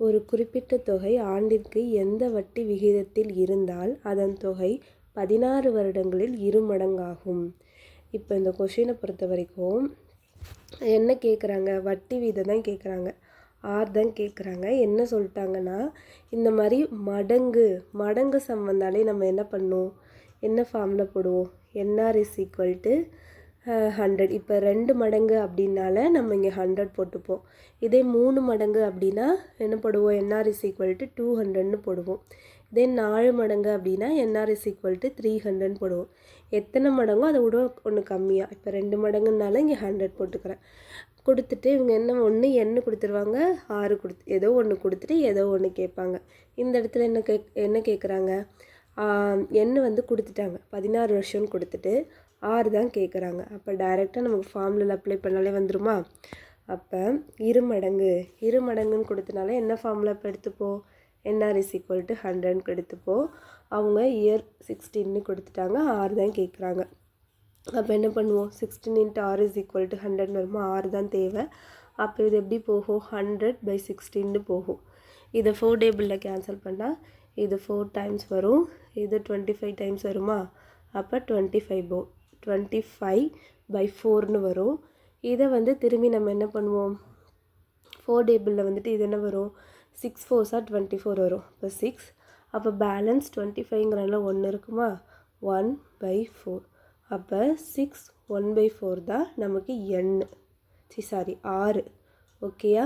ஒரு குறிப்பிட்ட தொகை ஆண்டிற்கு எந்த வட்டி விகிதத்தில் இருந்தால் அதன் தொகை 16 வருடங்களில் இருமடங்காகும். இப்போ இந்த கொஷினை பொறுத்த வரைக்கும் என்ன கேட்குறாங்க, வட்டி வீதம் தான் கேட்குறாங்க, ஆர் தான் கேட்குறாங்க. என்ன சொல்லிட்டாங்கன்னா, இந்த மாதிரி மடங்கு சம் வந்தாலே நம்ம என்ன பண்ணுவோம், என்ன ஃபார்மில் போடுவோம், என்ஆர் இஸ் ஈக்குவல் டு 100. இப்போ 2 மடங்கு அப்படின்னால நம்ம இங்கே 100 போட்டுப்போம். இதே 3 மடங்கு அப்படின்னா என்ன போடுவோம், என்ஆர் இஸ் ஈக்குவல் டு 200ன்னு போடுவோம். இதே 4 மடங்கு அப்படின்னா என்ஆர் இஸ் ஈக்குவல் டு 300ன்னு போடுவோம். எத்தனை மடங்கோ அதை விட ஒன்று கம்மியாக. இப்போ 2 மடங்குனால இங்கே 100 போட்டுக்கிறேன். கொடுத்துட்டு இவங்க என்ன கொடுத்துருவாங்க, 6 ஏதோ ஒன்று கொடுத்துட்டு ஏதோ ஒன்று கேட்பாங்க. இந்த இடத்துல என்ன கேட்குறாங்க, வந்து கொடுத்துட்டாங்க 16 வருஷம்னு கொடுத்துட்டு 6 தான் கேட்குறாங்க. அப்போ டைரெக்டாக நமக்கு ஃபார்முலாவில் அப்ளை பண்ணாலே வந்துருமா. அப்போ இருமடங்குன்னு கொடுத்தனால என்ன ஃபார்முலா இப்போ எடுத்துப்போம், என்ஆர் இஸ் ஈக்குவல் டு 100ன்னு எடுத்துப்போம். அவங்க இயர் 16ன்னு கொடுத்துட்டாங்க, 6 தான் கேட்குறாங்க. அப்போ என்ன பண்ணுவோம், 16 × r இஸ் ஈக்குவல் டு 100 வருமா, 6 தான் தேவை. அப்போ இது எப்படி போகும், 100/16ன்னு போகும். இதை 4 டேபிளில் கேன்சல் பண்ணால் இது 4 டைம்ஸ் வரும், இது 25 டைம்ஸ் வருமா. அப்போ 25/4ன்னு வரும். இதை திரும்பி நம்ம என்ன பண்ணுவோம், 4 டேபிளில் இது என்ன வரும், 6 4s are 24 வரும். இப்போ 6, அப்போ பேலன்ஸ் 25ங்கிறதுல 1 இருக்குமா, 1/4. அப்போ 6 1/4 தான் நமக்கு 6. ஓகேயா.